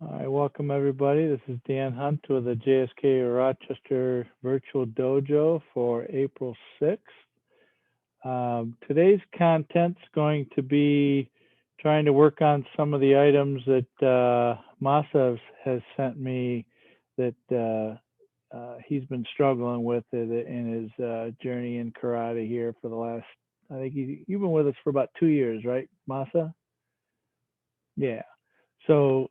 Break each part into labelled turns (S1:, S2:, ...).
S1: All right, welcome everybody. This is Dan Hunt with the JSKA Rochester Virtual Dojo for April 6th. Today's content's going to be trying to work on some of the items that Masa has sent me that he's been struggling with in his journey in karate here for the last, I think you've been with us for about 2 years, right, Masa? Yeah. So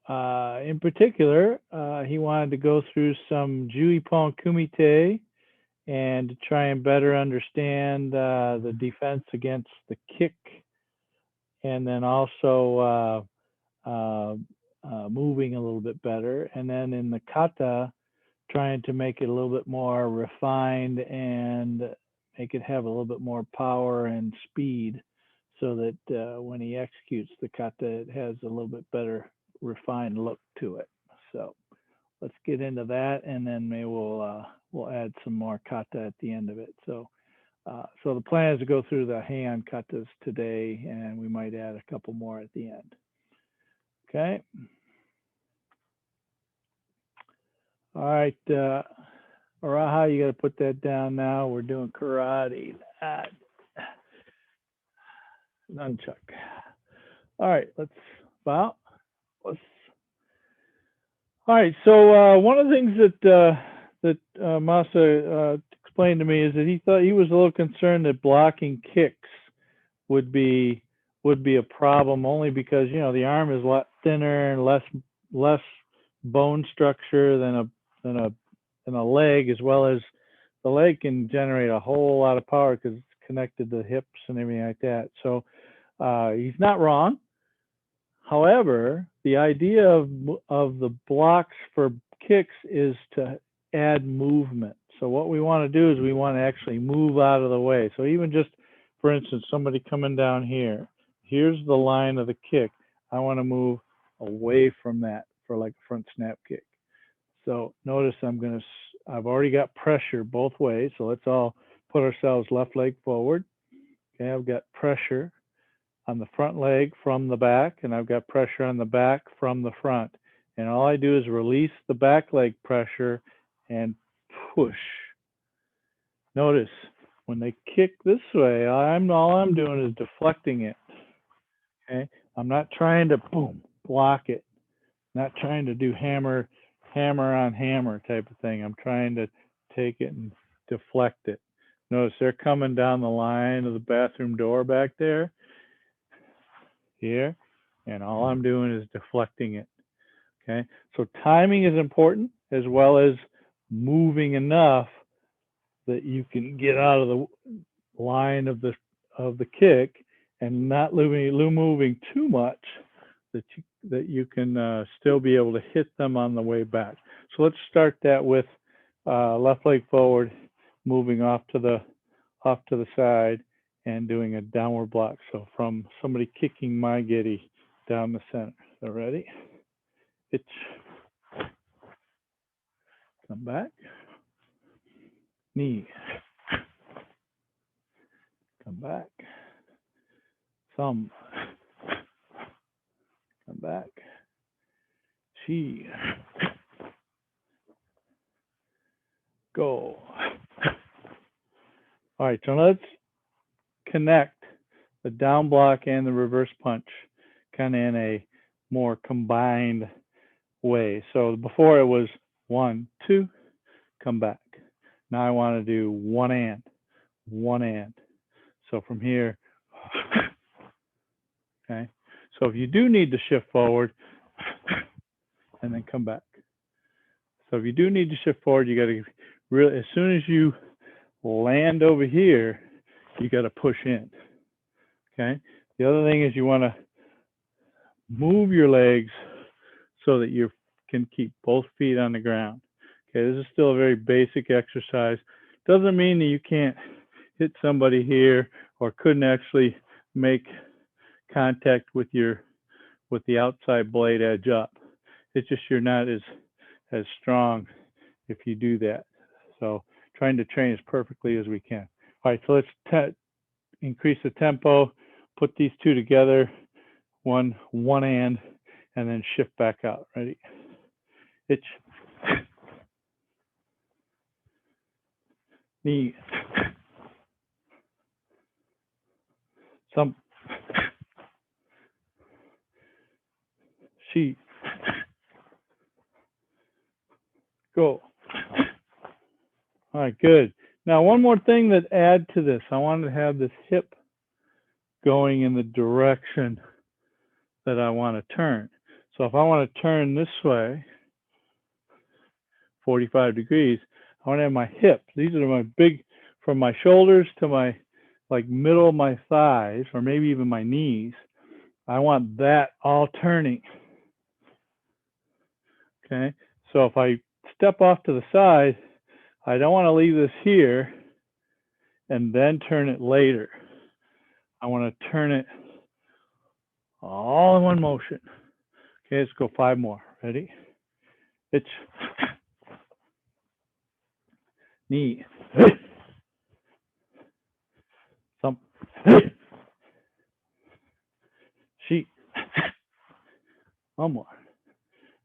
S1: in particular, he wanted to go through some Jiyu Ippon Kumite and to try and better understand the defense against the kick, and then also moving a little bit better. And then in the Kata, trying to make it a little bit more refined and make it have a little bit more power and speed so that when he executes the kata, it has a little bit better refined look to it. So let's get into that, and then maybe we'll add some more kata at the end of it. So the plan is to go through the Heian katas today, and we might add a couple more at the end. Okay. All right, Araha, you got to put that down now. We're doing karate. Nunchuck. All right, let's. All right, so one of the things that Masa explained to me is that he thought he was a little concerned that blocking kicks would be a problem, only because the arm is a lot thinner and less bone structure than a leg, as well as the leg can generate a whole lot of power because it's connected to the hips and everything like that. So he's not wrong. However, the idea of the blocks for kicks is to add movement. So what we want to do is we want to actually move out of the way. So even just, for instance, somebody coming down here, here's the line of the kick. I want to move away from that for like a front snap kick. So notice I've already got pressure both ways. So let's all put ourselves left leg forward. Okay, I've got pressure on the front leg from the back, and I've got pressure on the back from the front. And all I do is release the back leg pressure and push. Notice when they kick this way, all I'm doing is deflecting it. Okay, I'm not trying to block it. I'm not trying to do hammer on hammer type of thing. I'm trying to take it and deflect it. Notice they're coming down the line of the bathroom door back there. Here, and all I'm doing is deflecting it. Okay, so timing is important, as well as moving enough that you can get out of the line of the kick and not moving too much that you can still be able to hit them on the way back. So let's start that with left leg forward, moving off to the side, and doing a downward block. So from somebody kicking my giddy down the center. So ready? Itch. Come back. Knee. Come back. Thumb. Come back. Chi. Go. All right, so let's connect the down block and the reverse punch kind of in a more combined way. So before it was 1, 2, come back. Now I want to do one and. So from here, okay. So if you do need to shift forward, and then come back. So if you do need to shift forward, you got to really, as soon as you land over here, you got to push in. Okay. The other thing is you want to move your legs so that you can keep both feet on the ground. Okay, this is still a very basic exercise. Doesn't mean that you can't hit somebody here or couldn't actually make contact with the outside blade edge up. It's just you're not as strong if you do that. So trying to train as perfectly as we can. All right, so let's increase the tempo, put these two together, one and then shift back out. Ready? Hitch. Knee. Some. She. Go. All right, good. Now, one more thing that add to this. I wanted to have this hip going in the direction that I want to turn. So if I want to turn this way, 45 degrees, I want to have my hips. These are my big, from my shoulders to my like middle of my thighs, or maybe even my knees. I want that all turning. Okay, so if I step off to the side, I don't want to leave this here and then turn it later. I want to turn it all in one motion. Okay, let's go 5 more. Ready? It's knee. Thump. Sheet. One more.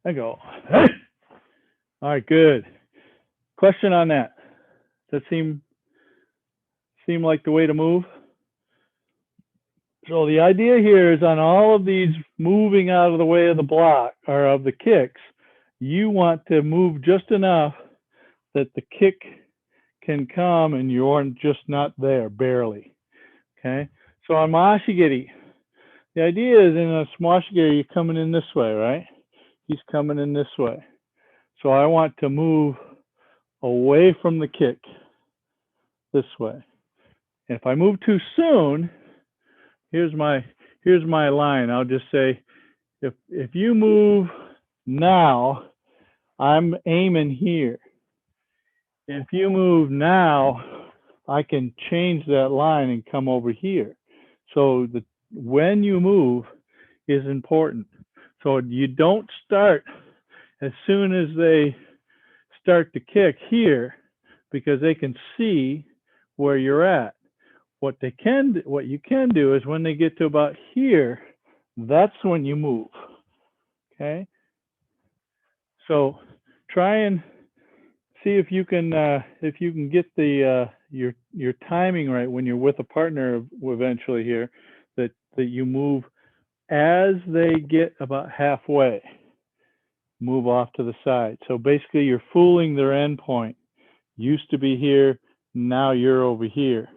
S1: I go. All right, good. Question on that? Does that seem like the way to move? So the idea here is on all of these moving out of the way of the block or of the kicks, you want to move just enough that the kick can come and you're just not there, barely. Okay. So on Mashigiri, the idea is in a Mashigiri, you're coming in this way, right? He's coming in this way. So I want to move away from the kick this way. And if I move too soon, here's my line. I'll just say, if you move now, I'm aiming here. If you move now, I can change that line and come over here. So when you move is important. So you don't start as soon as they start to kick here, because they can see where you're at. What you can do is when they get to about here, that's when you move. Okay. So try and see if you can get the your timing right when you're with a partner eventually here, that you move as they get about halfway. Move off to the side. So basically, you're fooling their end point. Used to be here, now you're over here.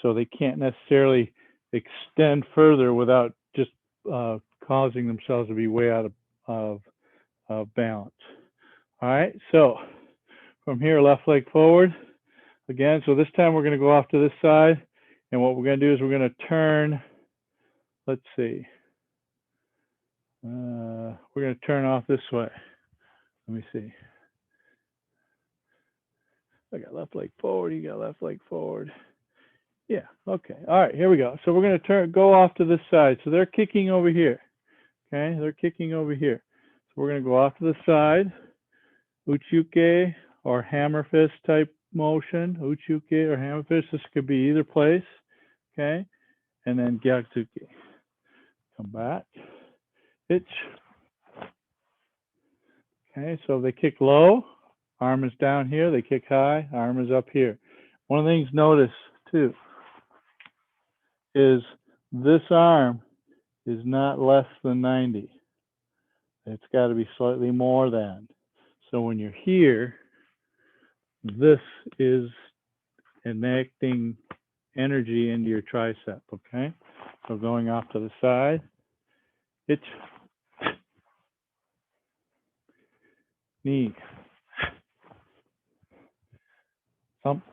S1: So they can't necessarily extend further without just causing themselves to be way out of balance. All right, so from here, left leg forward. Again, so this time we're going to go off to this side. And what we're going to do is we're going to turn, let's see. We're going to turn off this way. Let me see. I got left leg forward, you got left leg forward. Yeah, okay. All right, here we go. So we're going to go off to this side. So they're kicking over here. Okay, they're kicking over here. So we're going to go off to the side. Uchuke or hammer fist type motion. Uchuke or hammer fist. This could be either place. Okay, and then gyatsuke. Come back. Hitch. Okay, so they kick low. Arm is down here. They kick high. Arm is up here. One of the things notice too is this arm is not less than 90. It's got to be slightly more than. So when you're here, this is enacting energy into your tricep, okay? So going off to the side, hitch, knee, thump,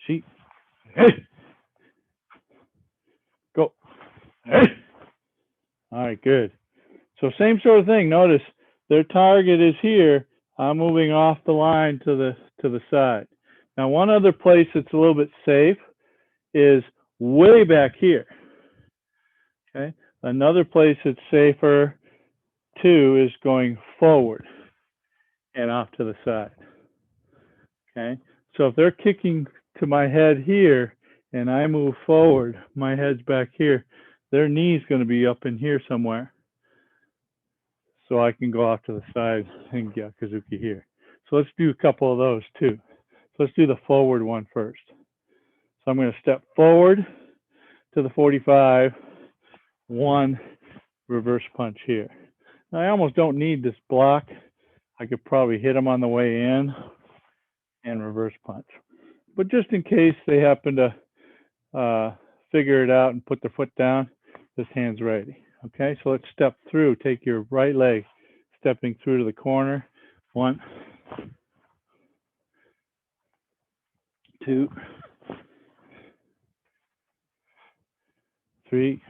S1: sheet, go. All right, good. So same sort of thing. Notice their target is here. I'm moving off the line to the side. Now, one other place that's a little bit safe is way back here. Okay. Another place that's safer too is going forward and off to the side. Okay. So if they're kicking to my head here and I move forward, my head's back here, their knee's going to be up in here somewhere. so I can go off to the side and get Kazuki here. So let's do a couple of those too. So let's do the forward one first. So I'm going to step forward to the 45, one reverse punch here. Now I almost don't need this block. I could probably hit them on the way in and reverse punch. But just in case they happen to figure it out and put their foot down, this hand's ready. Okay, so let's step through. Take your right leg, stepping through to the corner. 1, 2, 3,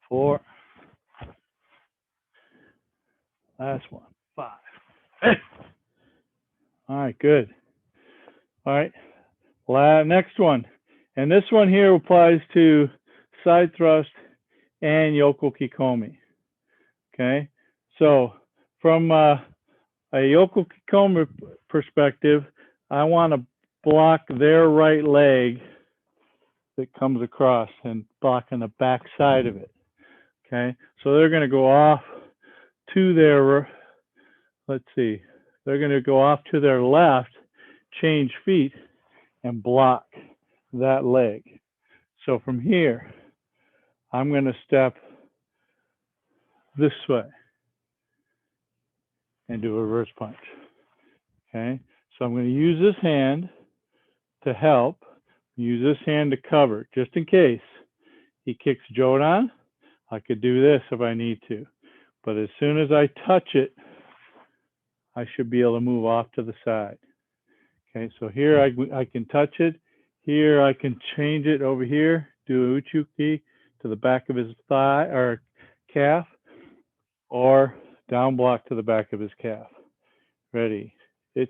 S1: 4. Last one, 5. Hey. All right, good. All right, next one. And this one here applies to side thrust and Yoko Kikomi. Okay, so from a Yoko Kikomi perspective, I want to block their right leg that comes across and block on the back side of it. Okay, so they're going to go off to their, let's see, they're going to go off to their left, change feet, and block that leg. So from here, I'm going to step this way and do a reverse punch. Okay, so I'm going to use this hand to help, use this hand to cover, just in case he kicks Jodan. I could do this if I need to, but as soon as I touch it, I should be able to move off to the side. Okay, so here I can touch it. Here I can change it over here, do a uchuki to the back of his thigh or calf, or down block to the back of his calf. Ready, itch,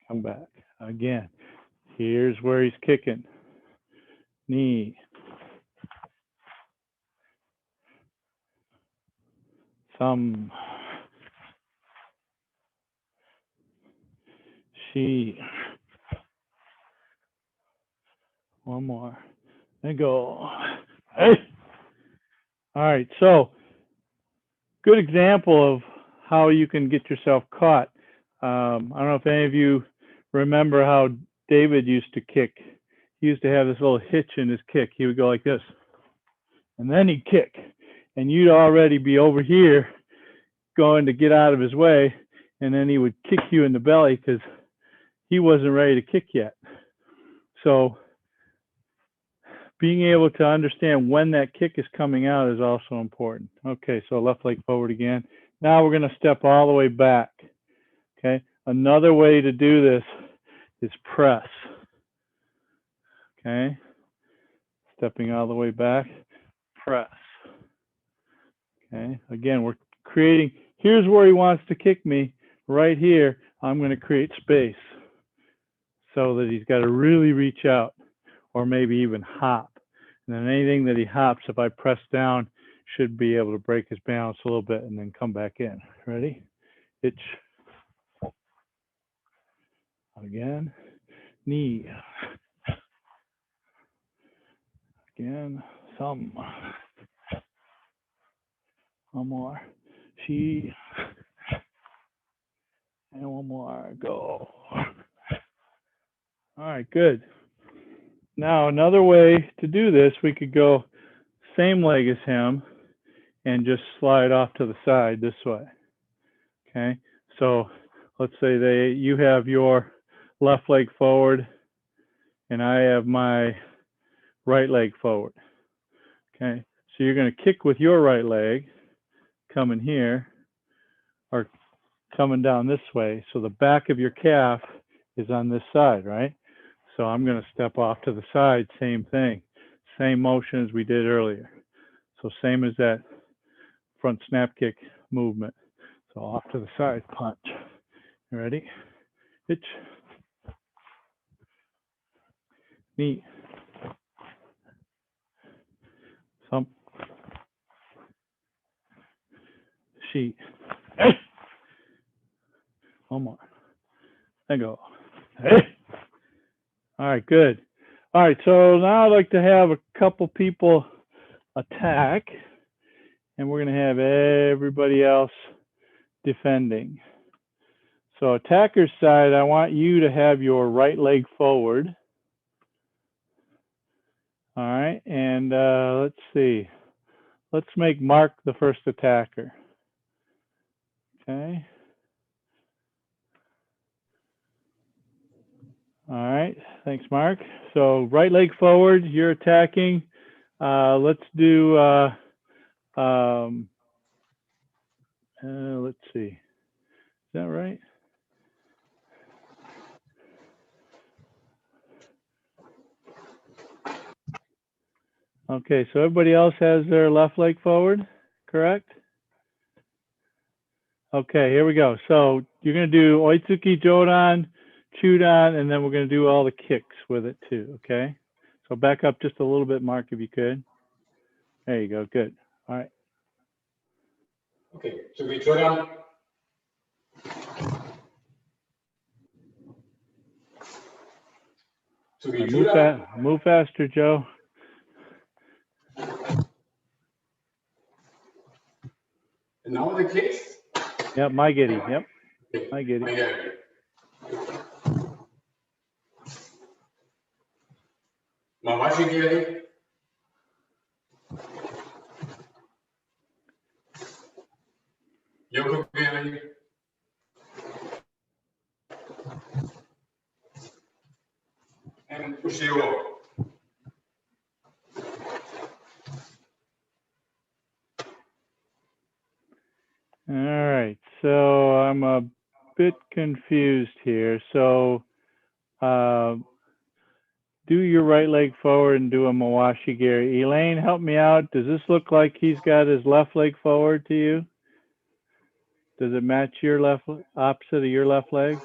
S1: come back. Again, here's where he's kicking. Knee. Thumb. She. One more. And go. Hey. All right, so good example of how you can get yourself caught. I don't know if any of you remember how David used to kick. He used to have this little hitch in his kick. He would go like this, and then he'd kick, and you'd already be over here going to get out of his way, and then he would kick you in the belly because he wasn't ready to kick yet. So being able to understand when that kick is coming out is also important. Okay, so left leg forward again. Now we're going to step all the way back. Okay, another way to do this is press. Okay, stepping all the way back, press. Okay, again, we're creating, here's where he wants to kick me, right here. I'm going to create space so that he's got to really reach out or maybe even hop. And then anything that he hops, if I press down, should be able to break his balance a little bit and then come back in. Ready? Itch. Again. Knee. Again. Thumb. One more. She. And one more. Go. All right, good. Now, another way to do this, we could go same leg as him and just slide off to the side this way. Okay, so let's say you have your left leg forward and I have my right leg forward. Okay, so you're going to kick with your right leg coming here or coming down this way. So the back of your calf is on this side, right? So I'm going to step off to the side, same thing, same motion as we did earlier. So same as that front snap kick movement. So off to the side, punch. You ready? Hitch. Knee. Thump. Sheet. Hey. One more. And go. Hey. All right, good. All right, so now I'd like to have a couple people attack, and we're going to have everybody else defending. So attacker's side, I want you to have your right leg forward. All right, and let's see. Let's make Mark the first attacker. Okay. All right, thanks, Mark. So right leg forward, you're attacking. Let's do, let's see. Is that right? Okay, so everybody else has their left leg forward, correct? Okay, here we go. So you're going to do Oitsuki Jodan, Chudan, and then we're going to do all the kicks with it too, okay? So back up just a little bit, Mark, if you could. There you go, good. All right.
S2: Okay, Oitsuki Jodan.
S1: Move faster, Joe.
S2: And now the kicks?
S1: Yep, my giddy, yep. My giddy.
S2: Mawashi giri. Yoko giri. And Ushiro.
S1: All right, so I'm a bit confused here. So do your right leg forward and do a Mawashi Giri. Elaine, help me out. Does this look like he's got his left leg forward to you? Does it match your left, opposite of your left leg?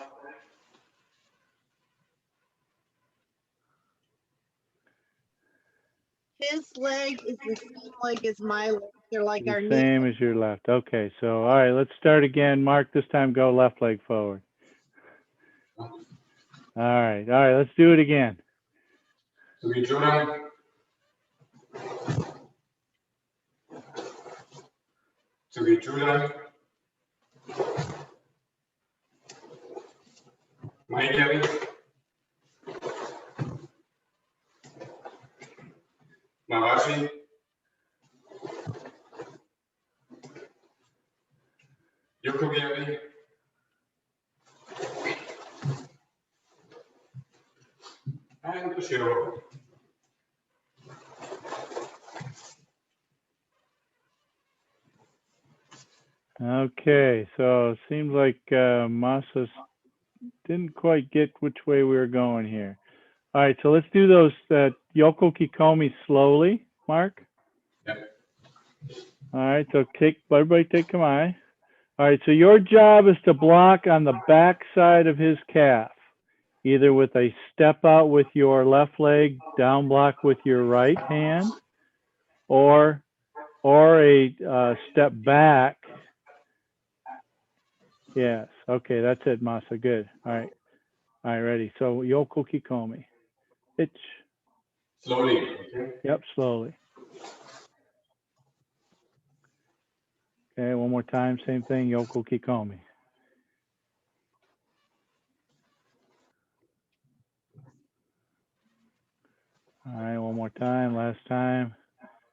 S3: His leg is the same leg as my leg. They're like our
S1: The
S3: knee.
S1: same as your left. Okay, so all right, let's start again. Mark, this time go left leg forward. All right, let's do it again.
S2: Oitsuki Jodan. Oitsuki Jodan. Maigari. Mawashi. Yokogiri. And Ushiro.
S1: Okay, so it seems like Masa didn't quite get which way we were going here. All right, so let's do those Yoko Kikomi slowly, Mark.
S2: Yep.
S1: All right, so everybody take Kamae. All right, so your job is to block on the back side of his calf, either with a step out with your left leg, down block with your right hand, or a step back. Yes, okay, that's it, Masa, good. All right, ready. So Yoko Kikomi. Itch.
S2: Slowly. Okay.
S1: Yep, slowly. Okay, one more time, same thing, Yoko Kikomi. All right, one more time, last time,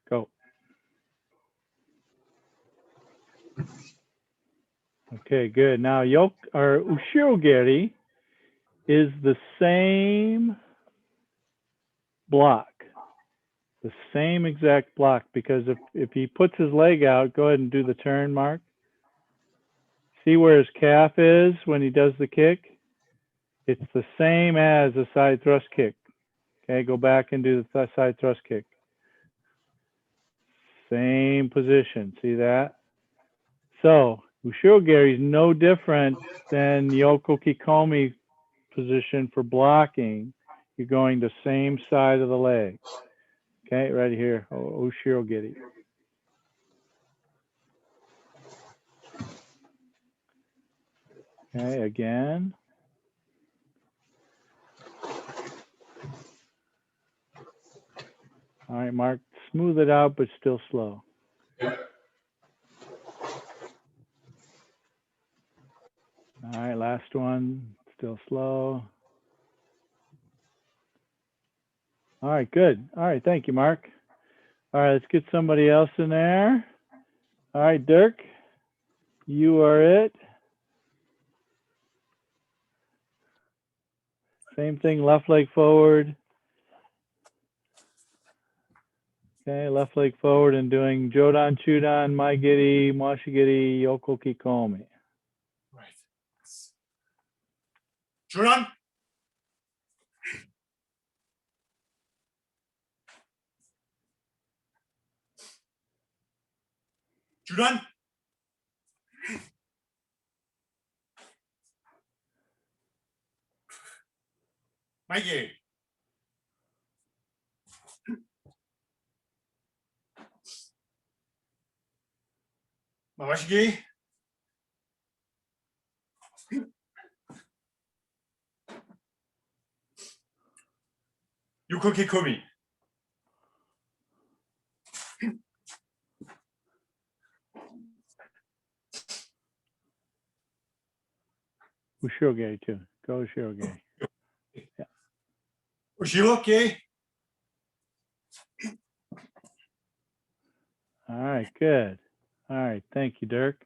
S1: go. Okay, good. Now Ushirogiri is the same block, the same exact block, because if he puts his leg out, go ahead and do the turn, Mark. See where his calf is when he does the kick? It's the same as a side thrust kick. Okay, go back and do the side thrust kick. Same position, see that? So Ushirogiri is no different than Yoko Kikomi position for blocking. You're going the same side of the leg. Okay, right here, Ushirogiri. Okay, again. All right, Mark, smooth it out, but still slow.
S2: Yep.
S1: All right, last one, still slow. All right, good. All right, thank you, Mark. All right, let's get somebody else in there. All right, Dirk, you are it. Same thing, left leg forward. Okay, left leg forward and doing Jodan, Chudan, Maigiri, Mashigiri, Yoko Kikomi.
S4: Right. Juran. Juran. Mikey. Mawashigi. Yuko Kikomi.
S1: Ushoge too. Go Ushoge. Yeah.
S4: Ushiroke.
S1: All right, good. All right, thank you, Dirk.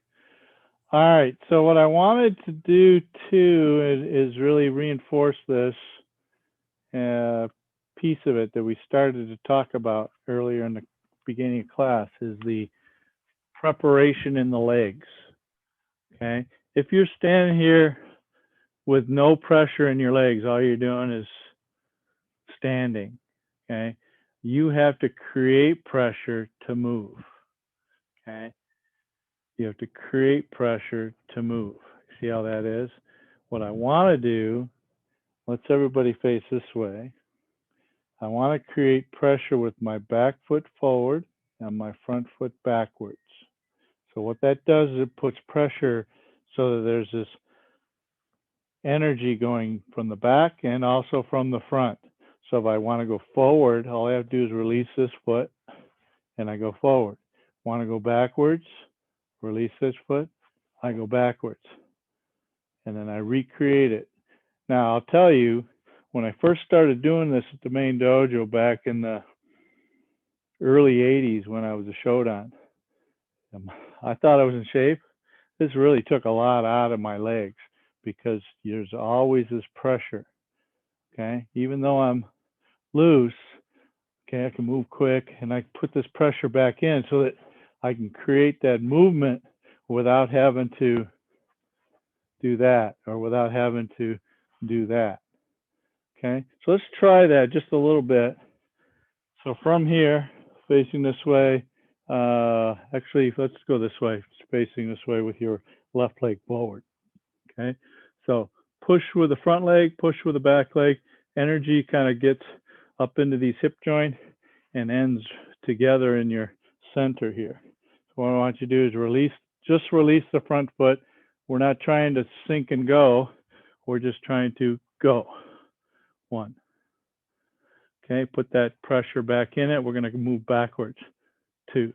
S1: All right, so what I wanted to do too is really reinforce this piece of it that we started to talk about earlier in the beginning of class, is the preparation in the legs. Okay, if you're standing here with no pressure in your legs, all you're doing is standing. Okay, you have to create pressure to move. Okay, you have to create pressure to move. See how that is? What I want to do, let's everybody face this way. I want to create pressure with my back foot forward and my front foot backwards. So what that does is it puts pressure so that there's this energy going from the back and also from the front. So if I want to go forward, all I have to do is release this foot and I go forward. Want to go backwards, release this foot, I go backwards. And then I recreate it. Now I'll tell you, when I first started doing this at the main dojo back in the early 80s when I was a Shodan, I thought I was in shape. This really took a lot out of my legs because there's always this pressure. Okay, even though I'm loose, okay, I can move quick and I put this pressure back in so that I can create that movement without having to do that or without having to do that. Okay, so let's try that just a little bit. So from here, facing this way, actually, let's go this way, facing this way with your left leg forward. Okay, so push with the front leg, push with the back leg. Energy kind of gets up into these hip joints and ends together in your center here. So what I want you to do is release, just release the front foot. We're not trying to sink and go. We're just trying to go. 1. Okay, put that pressure back in it. We're going to move backwards. 2.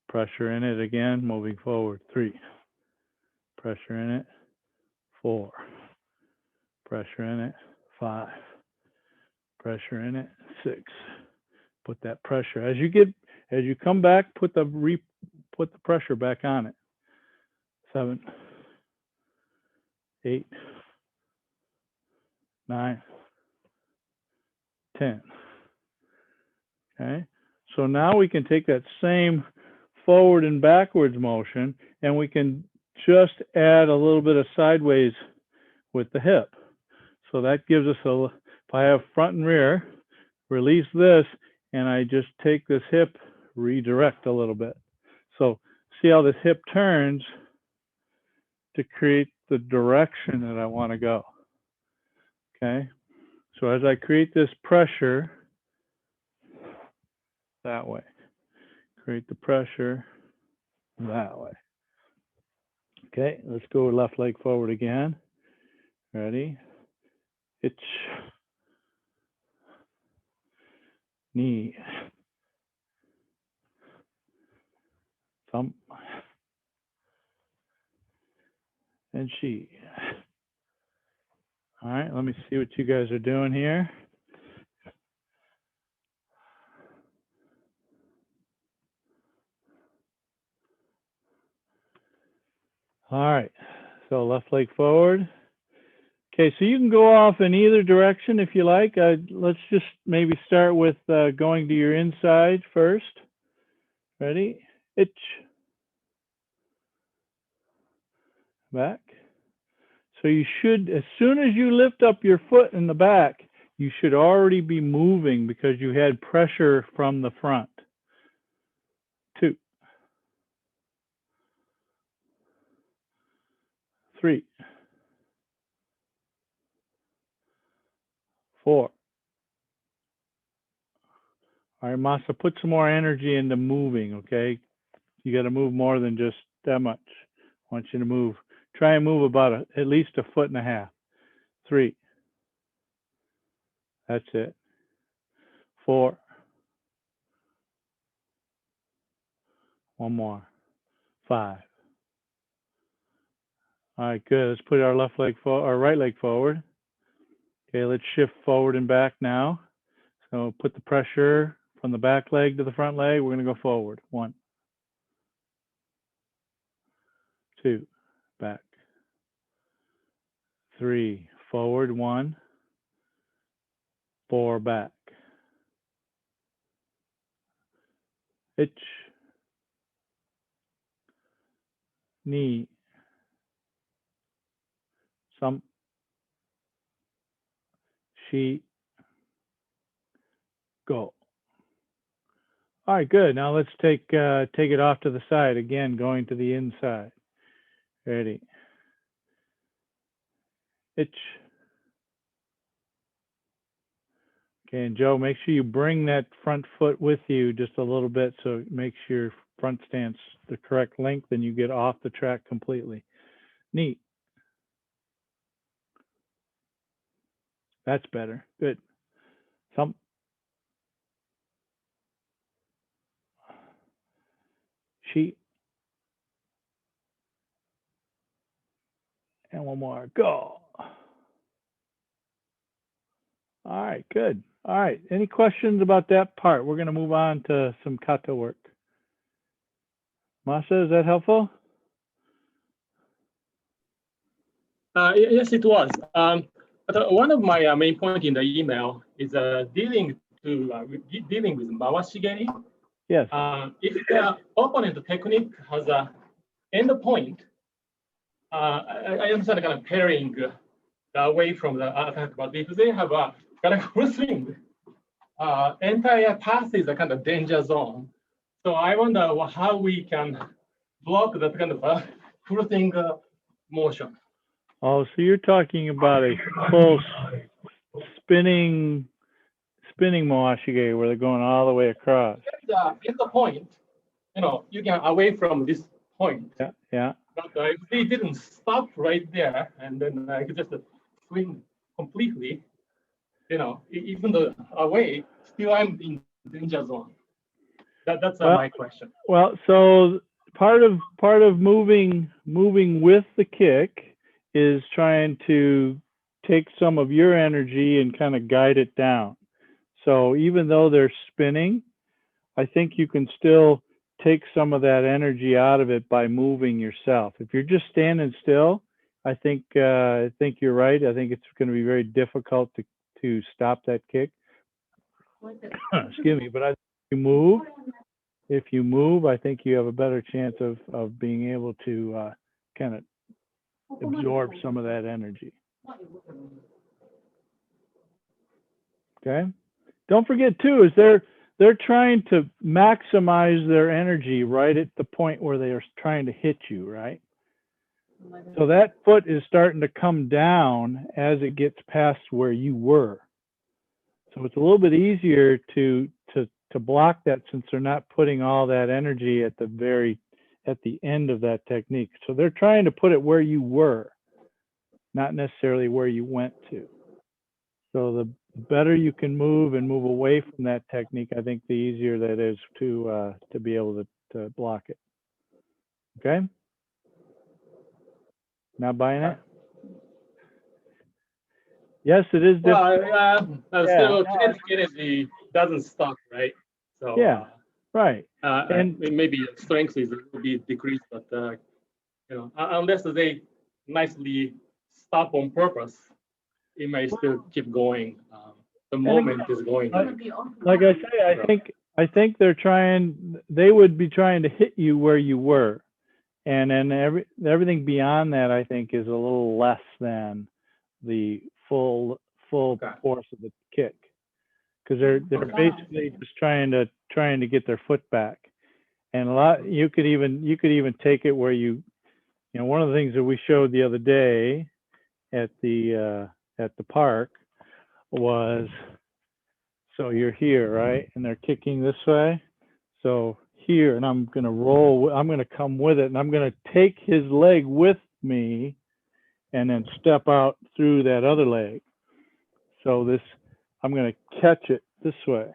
S1: Pressure in it again, moving forward. 3. Pressure in it. 4. Pressure in it. 5. Pressure in it. 6. Put that pressure. As you come back, put the pressure back on it. 7. 8. 9. 10. Okay. So now we can take that same forward and backwards motion and we can just add a little bit of sideways with the hip. So that gives us a, if I have front and rear, release this and I just take this hip, redirect a little bit. So see how this hip turns to create the direction that I want to go. Okay. So as I create this pressure that way, create the pressure that way. Okay, let's go left leg forward again. Ready? Itch. knee, thumb, and she. All right, let me see what you guys are doing here. All right, so left leg forward. Okay, so you can go off in either direction if you like. Let's just maybe start with going to your inside first. Ready? Itch. Back. So you should, as soon as you lift up your foot in the back, you should already be moving because you had pressure from the front. 2, 3, 4. All right, Masa, put some more energy into moving, okay? You got to move more than just that much. I want you to move. Try and move about at least 1.5 feet. 3. That's it. 4. One more. 5. All right, good. Let's put our left leg forward, our right leg forward. Okay, let's shift forward and back now. So put the pressure from the back leg to the front leg. We're going to go forward. 1, 2, back. 3, forward. 1, 4, back. Itch. Knee. Some. She. Go. All right, good. Now let's take it off to the side again, going to the inside. Ready. Itch. Okay, and Joe, make sure you bring that front foot with you just a little bit so it makes your front stance the correct length and you get off the track completely. Neat. That's better. Good. Thump. Sheet. And one more. Go. All right, good. All right, any questions about that part? We're going to move on to some kata work. Masa, is that helpful?
S5: Yes, it was. But one of my main points in the email is dealing with mawashigeri.
S1: Yes.
S5: If the opponent technique has a end point, I understand kind of pairing away from the attack, but if they have a kind of full swing, entire path is a kind of danger zone. So I wonder how we can block that kind of full swing motion.
S1: Oh, so you're talking about a full spinning mawashige where they're going all the way across.
S5: At the point, you can away from this point.
S1: Yeah, yeah.
S5: But if they didn't stop right there and then I could just swing completely, even though away, still I'm in danger zone. That's my question.
S1: Well, so part of moving with the kick is trying to take some of your energy and kind of guide it down. So even though they're spinning, I think you can still take some of that energy out of it by moving yourself. If you're just standing still, I think you're right. I think it's going to be very difficult to stop that kick. Excuse me, but if you move, I think you have a better chance of being able to kind of absorb some of that energy. Okay. Don't forget too, is they're trying to maximize their energy right at the point where they are trying to hit you, right? So that foot is starting to come down as it gets past where you were. So it's a little bit easier to block that since they're not putting all that energy at the end of that technique. So they're trying to put it where you were, not necessarily where you went to. So the better you can move and move away from that technique, I think the easier that is to be able to block it. Okay? Not buying it? Yes, it is different.
S5: Well, still kinetic energy doesn't stop, right? So
S1: Yeah, right.
S5: and maybe strength is will be decreased, but you know, unless they nicely stop on purpose, it may still keep going. The moment is going.
S1: Like I say, I think they would be trying to hit you where you were. And then everything beyond that, I think, is a little less than the full force of the kick, because they're basically just trying to get their foot back. And a lot, you could even take it where you know, one of the things that we showed the other day at the park was, so you're here, right, and they're kicking this way, so here, and I'm gonna roll, I'm gonna come with it, and I'm gonna take his leg with me and then step out through that other leg. So this, I'm gonna catch it this way,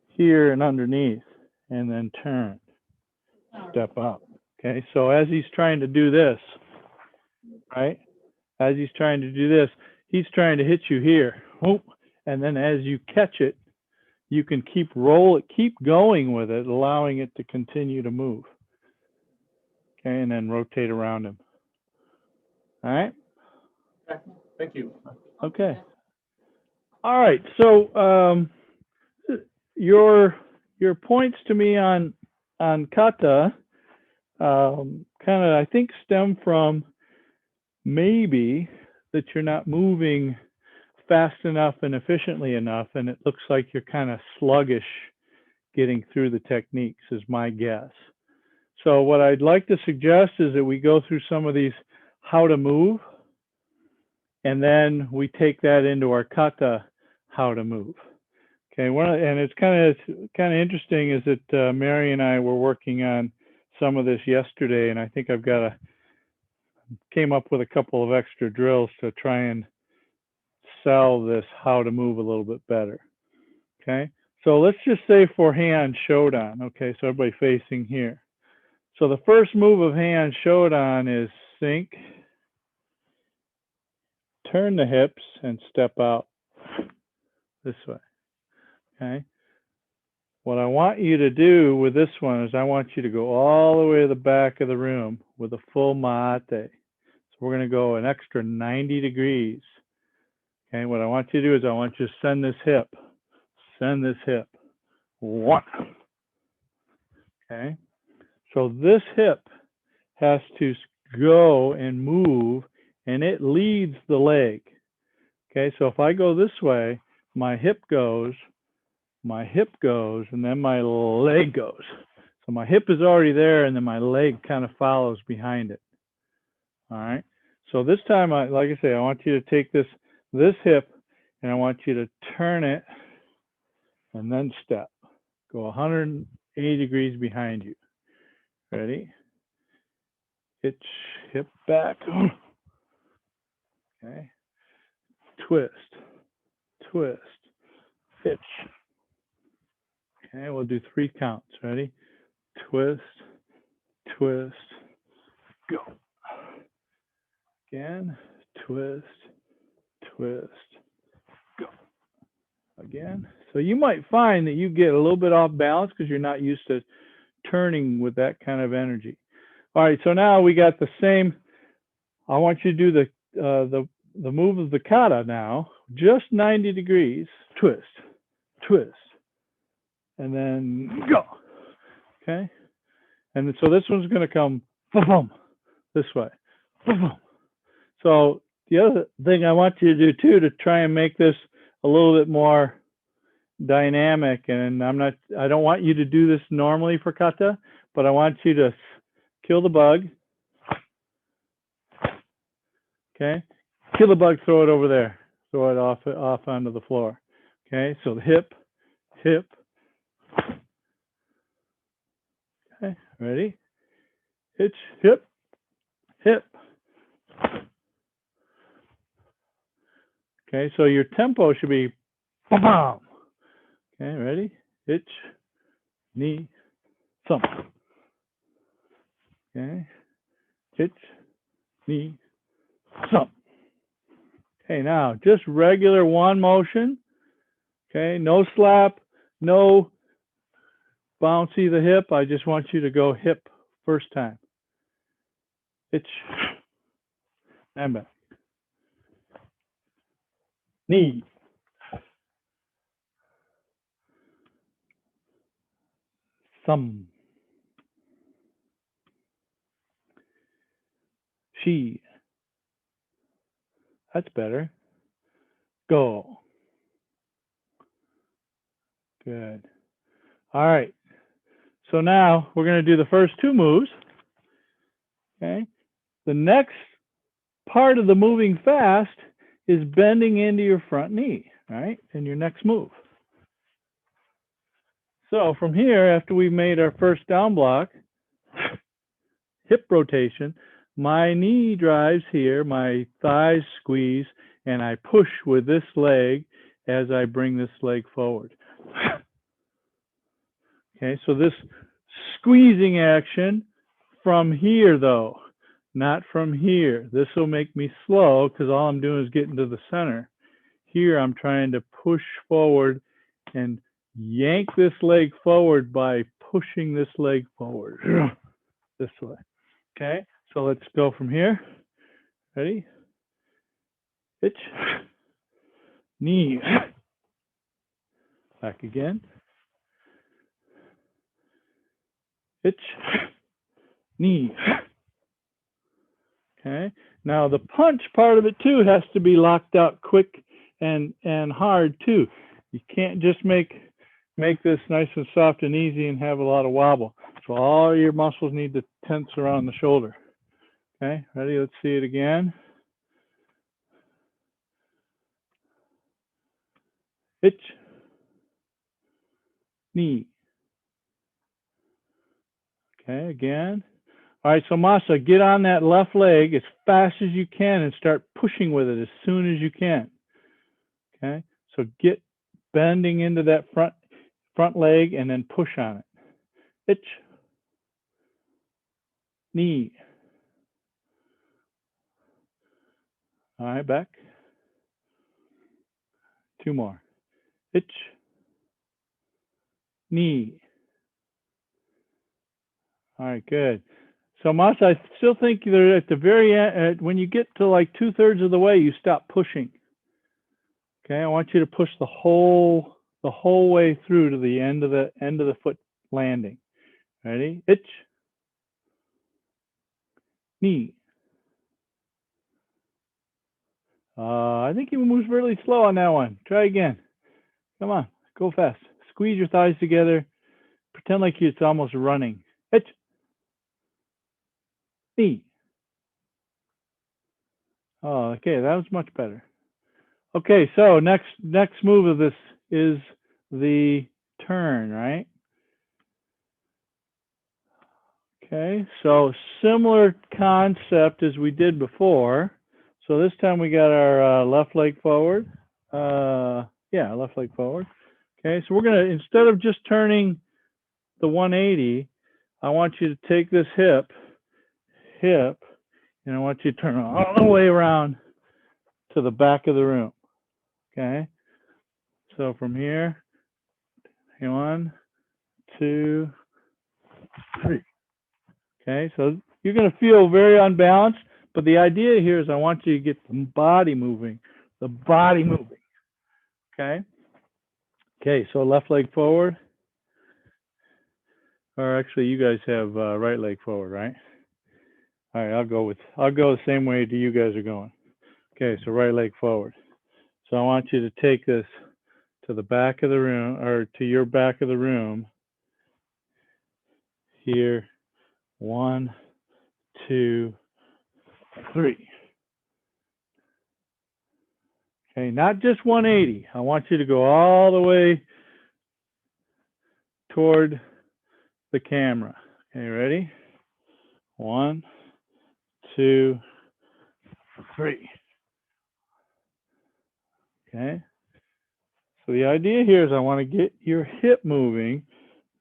S1: here and underneath, and then turn, step up. Okay, so as he's trying to do this, right, as he's trying to do this, he's trying to hit you here. Oh, and then as you catch it, you can keep going with it, allowing it to continue to move. Okay, and then rotate around him. All right.
S5: Thank you.
S1: Okay. All right. So your points to me on kata kind of, I think, stem from maybe that you're not moving fast enough and efficiently enough, and it looks like you're kind of sluggish getting through the techniques, is my guess. So what I'd like to suggest is that we go through some of these how to move, and then we take that into our kata how to move. Okay, and it's kind of interesting is that Mary and I were working on some of this yesterday, and I think came up with a couple of extra drills to try and sell this how to move a little bit better. Okay, so let's just say for Heian Shodan. Okay, so everybody facing here. So the first move of Heian Shodan is sink, turn the hips, and step out this way. Okay. What I want you to do with this one is I want you to go all the way to the back of the room with a full mate. So we're going to go an extra 90 degrees. Okay, what I want you to do is I want you to send this hip. One. Okay, so this hip has to go and move, and it leads the leg. Okay, so if I go this way, my hip goes, and then my leg goes. So my hip is already there, and then my leg kind of follows behind it. All right, so this time, like I say, I want you to take this hip, and I want you to turn it, and then step. Go 180 degrees behind you. Ready? Hitch, hip back. Okay. Twist, hitch. Okay, we'll do 3 counts. Ready? Twist, go. Again, twist, go. Again. So you might find that you get a little bit off balance because you're not used to turning with that kind of energy. All right, so now we got the same. I want you to do the move of the kata now, just 90 degrees, twist, and then go. Okay, and so this one's going to come this way. So the other thing I want you to do too, to try and make this a little bit more dynamic, and I don't want you to do this normally for kata, but I want you to kill the bug. Okay, kill the bug, throw it over there, throw it off onto the floor. Okay, so the hip. Okay, ready? Hitch, hip. Okay, so your tempo should be bam. Okay, ready? Ich, ni, some. Okay, ich, ni, some. Okay, now just regular one motion. Okay, no slap, no bouncy the hip. I just want you to go hip first time. Ich, and back. Knee. Some. She. That's better. Go. Good. All right. So now we're going to do the first two moves. Okay. The next part of the moving fast is bending into your front knee, right? In your next move. So from here, after we've made our first down block, hip rotation, my knee drives here, my thighs squeeze, and I push with this leg as I bring this leg forward. Okay, so this squeezing action from here though, not from here. This will make me slow because all I'm doing is getting to the center. Here I'm trying to push forward and yank this leg forward by pushing this leg forward this way. Okay, so let's go from here. Ready? Ich, knee, back again. Ich, knee. Okay, now the punch part of it too has to be locked out quick and hard too. You can't just make this nice and soft and easy and have a lot of wobble. So all your muscles need to tense around the shoulder. Okay, ready? Let's see it again. Ich, knee. Okay, again. All right, so Masa, get on that left leg as fast as you can and start pushing with it as soon as you can. Okay, so get bending into that front leg and then push on it. Ich, knee. All right, back. Two more. Ich, knee. All right, good. So Masa, I still think they're at the very end, when you get to like 2/3 of the way, you stop pushing. Okay, I want you to push the whole way through to the end of the foot landing. Ready? Ich, knee. I think he moves really slow on that one. Try again. Come on, go fast. Squeeze your thighs together. Pretend like it's almost running. Ich, knee. Oh, okay, that was much better. Okay, so next move of this is the turn, right? Okay, so similar concept as we did before. So this time we got our left leg forward. Yeah, left leg forward. Okay, so we're gonna, instead of just turning the 180, I want you to take this hip, and I want you to turn all the way around to the back of the room. Okay, so from here, 1, 2, 3. Okay, so you're going to feel very unbalanced, but the idea here is I want you to get the body moving, Okay. Okay, so left leg forward, or actually you guys have right leg forward, right? All right, I'll go the same way that you guys are going. Okay, so right leg forward. So I want you to take this to the back of the room, or to your back of the room. Here, 1, 2, 3. Okay, not just 180. I want you to go all the way toward the camera. Okay, ready? 1, 2, 3. Okay. So the idea here is I want to get your hip moving.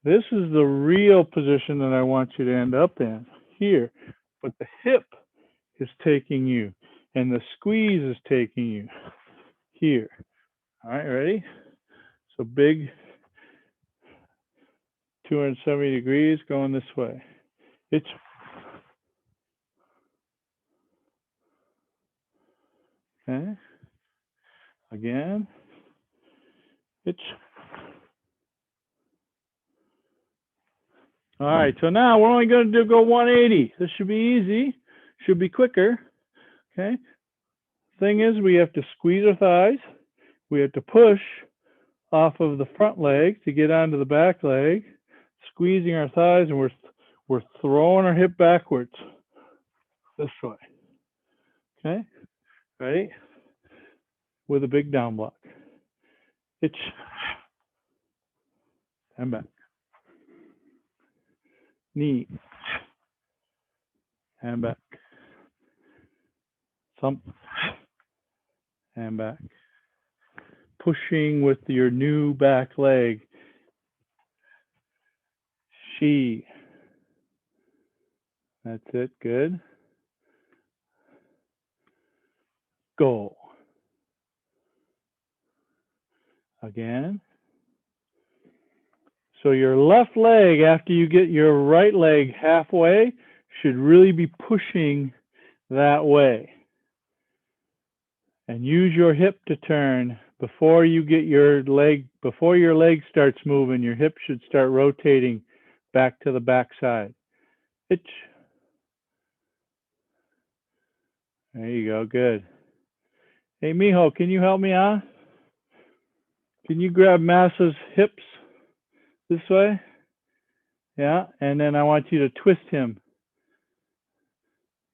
S1: This is the real position that I want you to end up in here. But the hip is taking you and the squeeze is taking you here. All right, ready? So big 270 degrees going this way. It's okay. Again. It's all right. So now we're only going to go 180. This should be easy. Should be quicker. Okay. Thing is, we have to squeeze our thighs. We have to push off of the front leg to get onto the back leg, squeezing our thighs, and we're throwing our hip backwards this way. Okay. Ready? With a big down block. It's and back. Knee and back. Thump and back. Pushing with your new back leg. She. That's it. Good. Go. Again. So your left leg, after you get your right leg halfway, should really be pushing that way. And use your hip to turn before you get your leg, before your leg starts moving, your hip should start rotating back to the back side. Itch. There you go, good. Hey, Mijo, can you help me out? Can you grab Masa's hips this way? Yeah, and then I want you to twist him.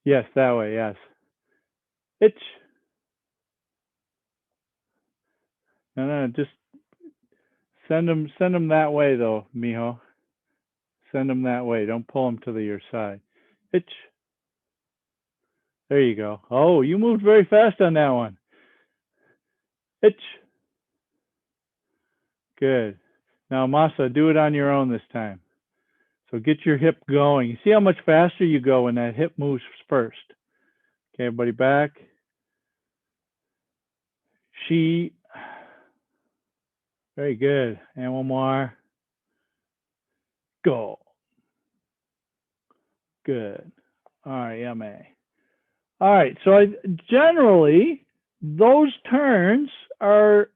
S1: Yes, that way, yes. Itch. No, just send him that way though, Mijo. Send him that way. Don't pull him to your side. Itch. There you go. Oh, you moved very fast on that one. Itch. Good. Now, Masa, do it on your own this time. So get your hip going. You see how much faster you go when that hip moves first. Okay, everybody back. She. Very good. And one more. Go. Good. All right, yummy. All right, so generally, those turns are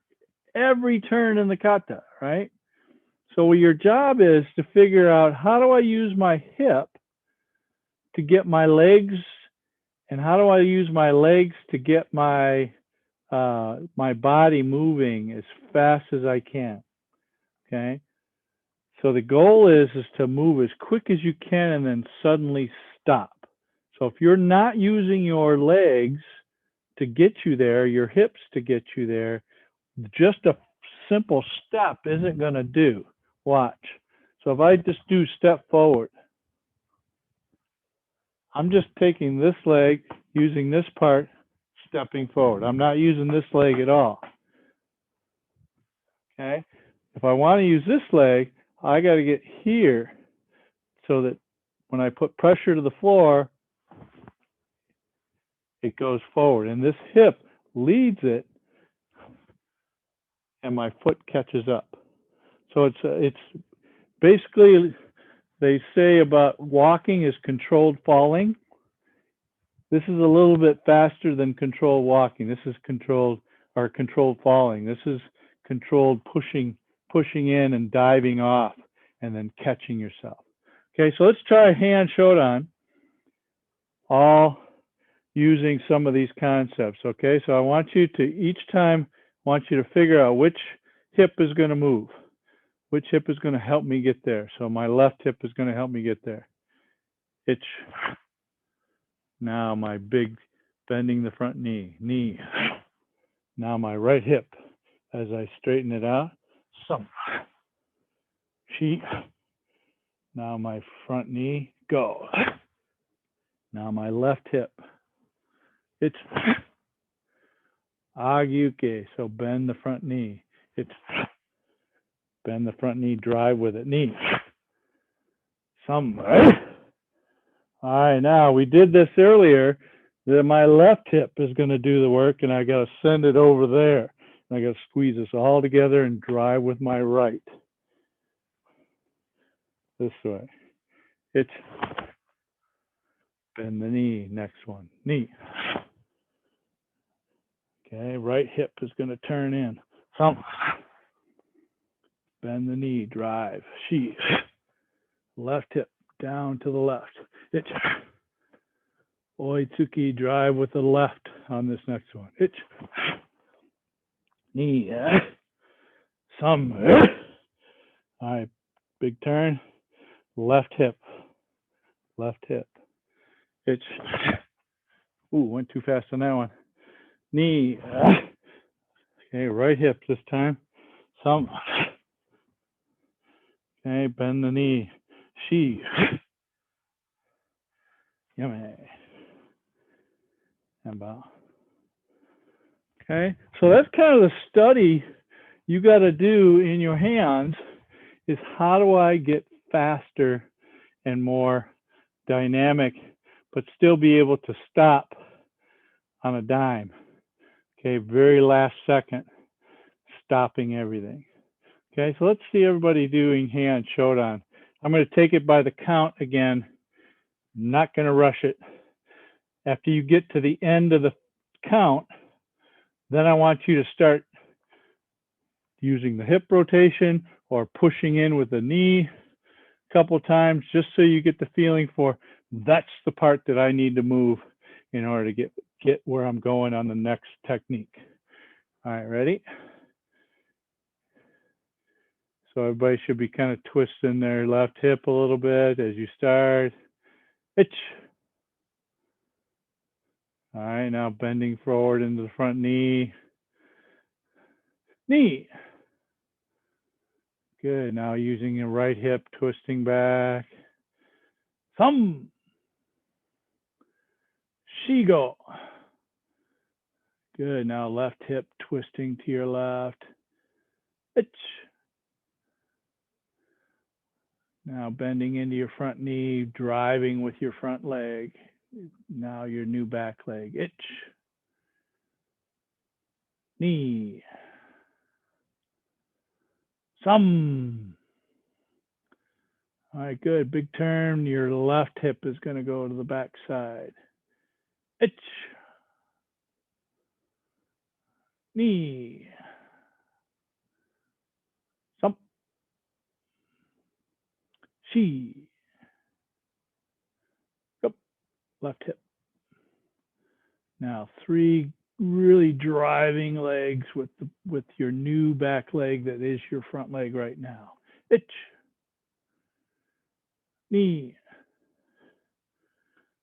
S1: every turn in the kata, right? So your job is to figure out, how do I use my hip to get my legs, and how do I use my legs to get my my body moving as fast as I can, okay? So the goal is to move as quick as you can and then suddenly stop. So if you're not using your legs to get you there, your hips to get you there, just a simple step isn't going to do. Watch. So if I just do step forward, I'm just taking this leg, using this part, stepping forward. I'm not using this leg at all. Okay? If I want to use this leg, I got to get here so that when I put pressure to the floor, it goes forward. And this hip leads it, and my foot catches up. So it's basically, they say about walking is controlled falling. This is a little bit faster than controlled walking. This is controlled falling. This is controlled pushing in and diving off and then catching yourself. Okay, so let's try Heian Shodan, all using some of these concepts. Okay, so I want you to, each time, I want you to figure out which hip is going to move. Which hip is going to help me get there? So my left hip is going to help me get there. Itch. Now my big bending the front knee. Knee. Now my right hip as I straighten it out. Some. She. Now my front knee. Go. Now my left hip. It's. Agyuke. So bend the front knee. It's bend the front knee, drive with it. Knee. Some. All right, now we did this earlier. That my left hip is going to do the work, and I got to send it over there. And I got to squeeze this all together and drive with my right. This way. It's bend the knee. Next one. Knee. Okay, right hip is going to turn in. Some. Bend the knee. Drive. She. Left hip down to the left. It's Oitsuki, drive with the left on this next one. It's knee. Some. All right, big turn. Left hip. Left hip. It's. Ooh, went too fast on that one. Knee. Okay, right hip this time. Some. Okay, bend the knee. She. Yummy. And bow. Okay, so that's kind of the study you got to do in your hands is how do I get faster and more dynamic, but still be able to stop on a dime. Okay, very last second, stopping everything. Okay, so let's see everybody doing Heian Shodan. I'm going to take it by the count again. Not going to rush it. After you get to the end of the count, then I want you to start using the hip rotation or pushing in with the knee a couple times, just so you get the feeling for that's the part that I need to move in order to get where I'm going on the next technique. All right, ready? So everybody should be kind of twisting their left hip a little bit as you start. Itch. All right, now bending forward into the front knee. Knee. Good, now using your right hip, twisting back. Thumb. Shigo. Good, now left hip twisting to your left. Itch. Now bending into your front knee, driving with your front leg. Now your new back leg. Itch. Knee. Some. All right, good. Big turn. Your left hip is going to go to the back side. Itch. Knee. Some. She. Up. Left hip. Now 3 really driving legs with your new back leg that is your front leg right now. Itch. Knee.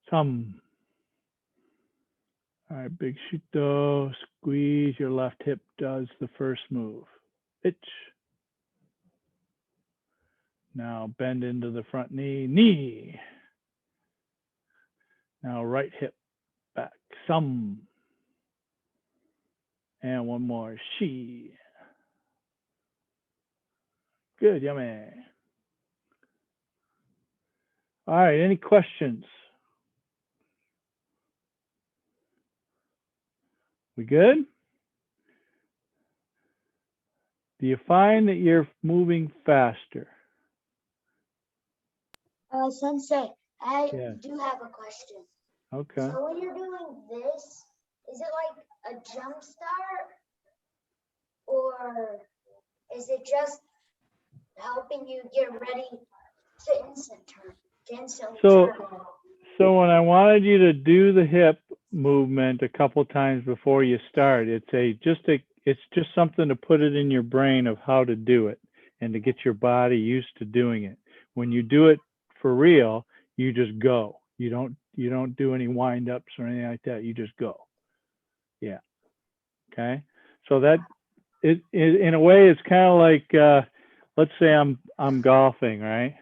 S1: Some. All right, big shuto, squeeze, your left hip does the first move. Itch. Now bend into the front knee, knee. Now right hip back, some. And one more, she. Good, yummy. All right, any questions? We good? Do you find that you're moving faster?
S6: Sensei, I
S1: Yeah.
S6: do have a question.
S1: Okay.
S6: So when you're doing this, is it like a jump start, or is it just helping you get ready to instant turn?
S1: So when I wanted you to do the hip movement a couple times before you start, it's just something to put it in your brain of how to do it and to get your body used to doing it. When you do it for real, you just go. You don't do any wind ups or anything like that. You just go. Yeah. Okay. So that it in a way it's kind of like let's say I'm golfing, right?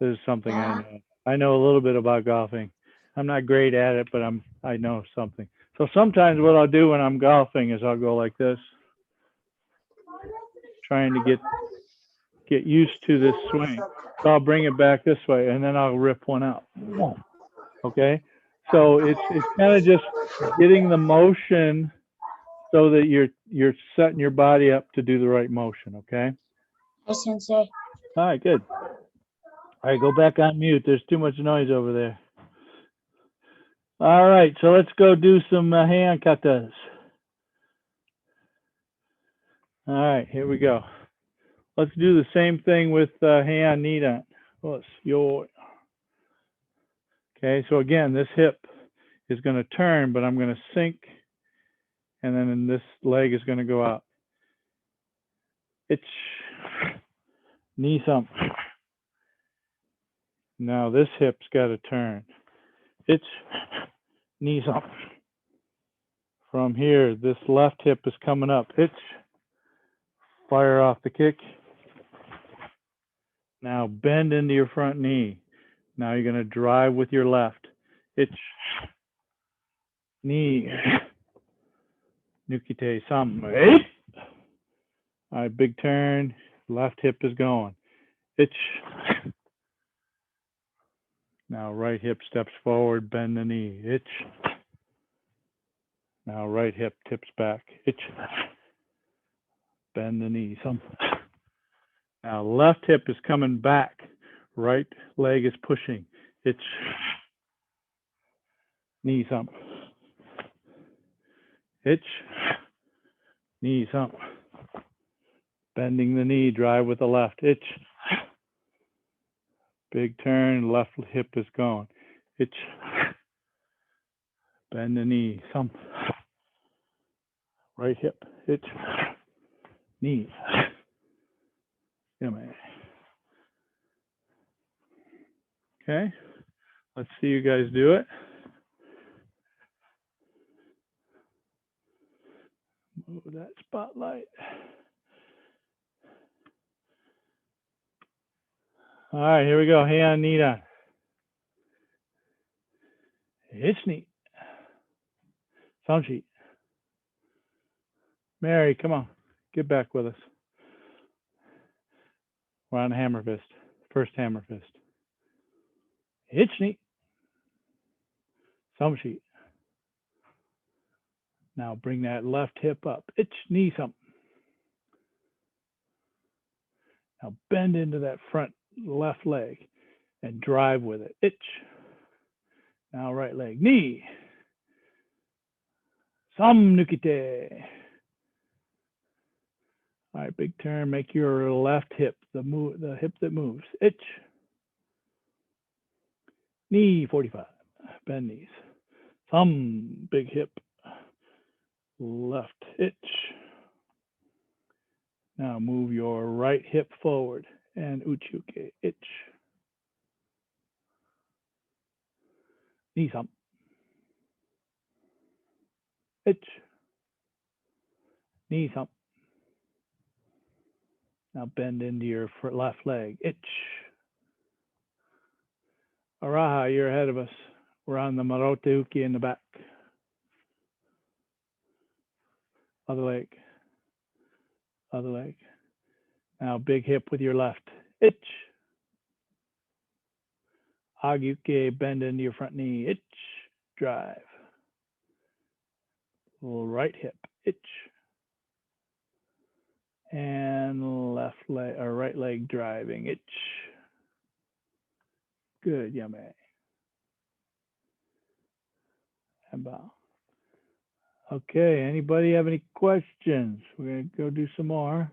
S1: This is something I know. I know a little bit about golfing. I'm not great at it, but I know something. So sometimes what I'll do when I'm golfing is I'll go like this, trying to get used to this swing. So I'll bring it back this way, and then I'll rip one out. Okay, so it's kind of just getting the motion so that you're setting your body up to do the right motion. Okay.
S6: Hi, Sensei.
S1: All right, good. All right, go back on mute. There's too much noise over there. All right, so let's go do some Heian katas. All right, here we go. Let's do the same thing with Heian Nidan. Okay, so again, this hip is going to turn, but I'm going to sink, and then this leg is going to go out. It's knee thump. Now this hip's got to turn. It's knee thump. From here, this left hip is coming up. It's fire off the kick. Now bend into your front knee. Now you're going to drive with your left. It's knee. Nukite sam. All right, big turn. Left hip is going. It's now right hip steps forward, bend the knee. It's now right hip tips back. It's bend the knee. Some. Now left hip is coming back. Right leg is pushing. It's knee thump. It's knee thump. Bending the knee, drive with the left. It's big turn, left hip is going. It's bend the knee, thump. Right hip. It's knee. Okay, let's see you guys do it. Move that spotlight. All right, here we go. Heian Nidan. It's neat. Sound sheet. Mary, come on. Get back with us. We're on hammer fist. First hammer fist. It's neat. Thumb sheet. Now bring that left hip up. It's knee thump. Now bend into that front left leg and drive with it. Itch. Now right leg. Knee. Thumb nukite. All right, big turn. Make your left hip the hip that moves. Itch. Knee 45. Bend knees. Thumb, big hip. Left itch. Now move your right hip forward and uchuke. Itch. Knee thump. Itch. Knee thump. Now bend into your left leg. Itch. Araha, you're ahead of us. We're on the Marote Uki in the back. Other leg. Other leg. Now big hip with your left. Itch. Agyuke, bend into your front knee. Itch. Drive. Little right hip. Itch. And left leg or right leg driving. Itch. Good, yame. And bow. Okay, anybody have any questions? We're going to go do some more.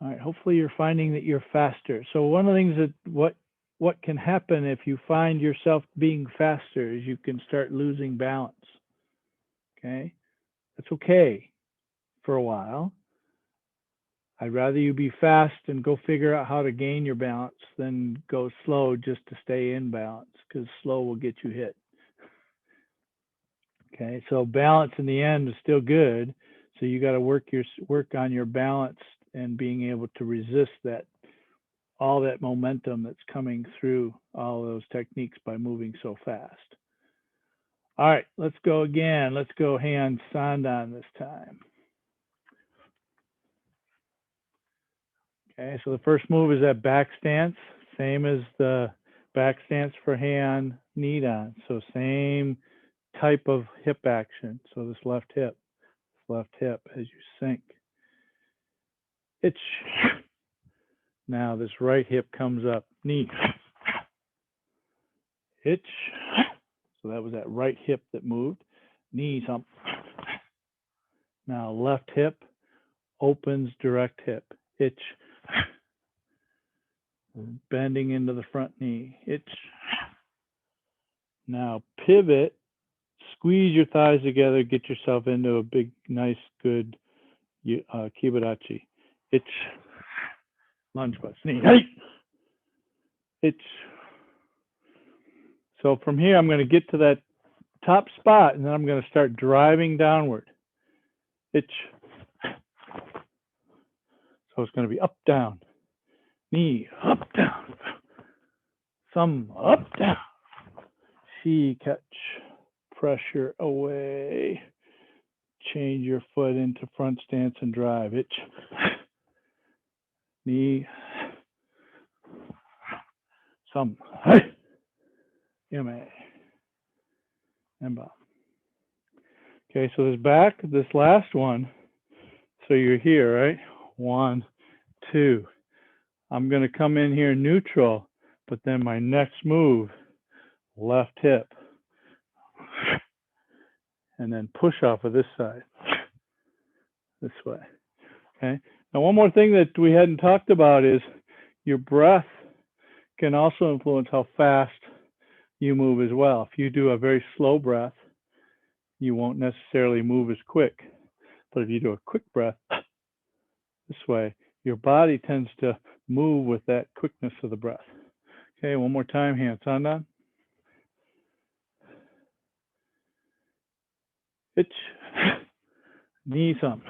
S1: All right, hopefully you're finding that you're faster. So one of the things that what can happen if you find yourself being faster is you can start losing balance. Okay, that's okay for a while. I'd rather you be fast and go figure out how to gain your balance than go slow just to stay in balance, because slow will get you hit. Okay, so balance in the end is still good. So you got to work on your balance and being able to resist that all that momentum that's coming through all those techniques by moving so fast. All right, let's go again. Let's go Heian Sandan this time. Okay, so the first move is that back stance, same as the back stance for Heian Nidan. So same type of hip action. So this left hip as you sink. Itch. Now this right hip comes up, knee. Itch. So that was that right hip that moved. Knees up. Now left hip opens, direct hip. Itch. Bending into the front knee. Itch. Now pivot. Squeeze your thighs together. Get yourself into a big, nice, good kibarachi. Itch. Lunge bust. Knee. Itch. So from here, I'm going to get to that top spot, and then I'm going to start driving downward. Itch. So it's going to be up, down, knee, up, down, thumb, up, down. She catch, pressure away. Change your foot into front stance and drive. Itch. Knee. Thumb. Yame. And bow. Okay, so this last one. So you're here, right? 1, 2. I'm going to come in here neutral, but then my next move, left hip, and then push off of this side, this way. Okay. Now, one more thing that we hadn't talked about is your breath can also influence how fast you move as well. If you do a very slow breath, you won't necessarily move as quick. But if you do a quick breath this way, your body tends to move with that quickness of the breath. Okay, one more time, Heian Sandan. Itch, knee thumb.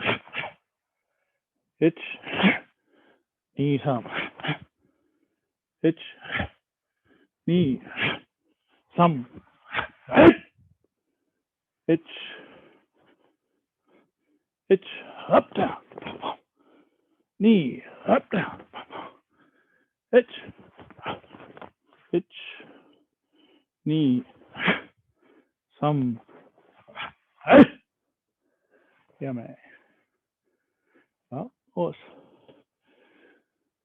S1: Itch, knee thumb. Itch, knee, thumb. Itch, itch, up, down. Knee, up, down. Itch, itch, knee, thumb. Yame. Well, close.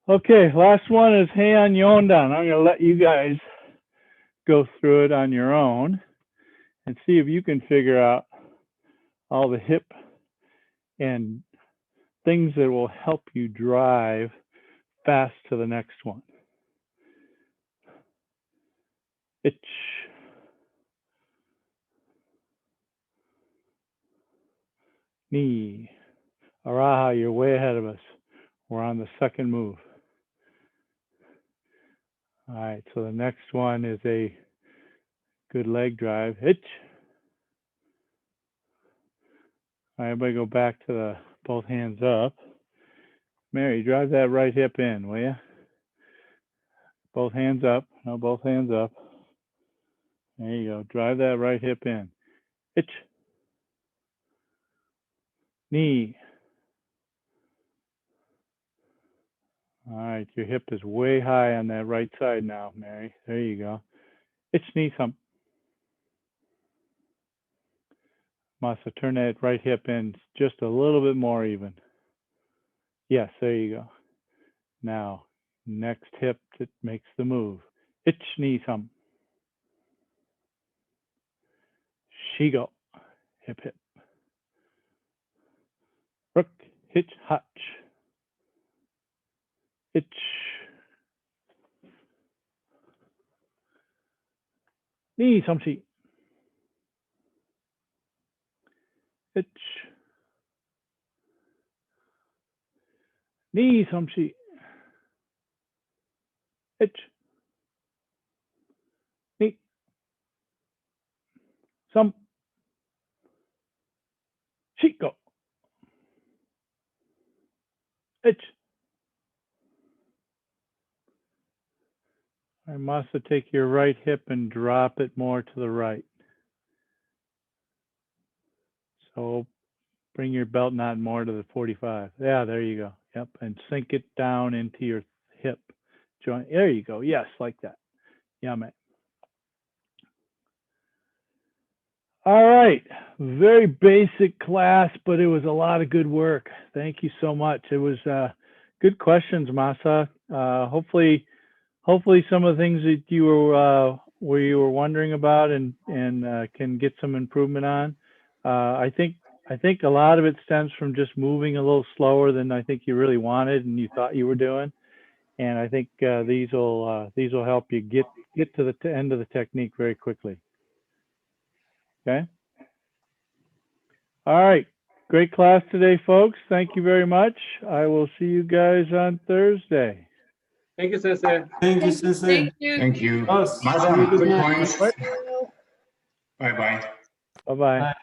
S1: Okay, last one is Heian Yondan. I'm going to let you guys go through it on your own and see if you can figure out all the hip and things that will help you drive fast to the next one. Itch. Knee. Araha, you're way ahead of us. We're on the second move. All right, so the next one is a good leg drive. Itch. All right, everybody go back to the both hands up. Mary, drive that right hip in, will you? Both hands up. No, both hands up. There you go. Drive that right hip in. Itch. Knee. All right, your hip is way high on that right side now, Mary. There you go. Itch, knee, thump. Masa, turn that right hip in just a little bit more even. Yes, there you go. Now, next hip that makes the move. Itch, knee, thump. Shigo. Hip, hip. Rook, hitch, hutch. Itch. Knee, thumpsy. Itch. Knee, thumpsy. Itch. Knee. Thump. Shigo. Itch. I must take your right hip and drop it more to the right. So bring your belt knot more to the 45. Yeah, there you go. Yep, and sink it down into your hip joint. There you go. Yes, like that. Yeah, man. All right, very basic class, but it was a lot of good work. Thank you so much. It was good questions, Masa. Hopefully some of the things that you were wondering about and can get some improvement on. I think a lot of it stems from just moving a little slower than I think you really wanted and you thought you were doing. And I think these will help you get to the end of the technique very quickly. Okay. All right. Great class today, folks. Thank you very much. I will see you guys on Thursday.
S5: Thank you, Sensei.
S7: Thank you, Sensei.
S8: Thank you.
S2: Thank you.
S7: Us.
S2: Masa, good
S8: night.
S2: points. Bye-bye.
S1: Bye-bye.
S7: Bye.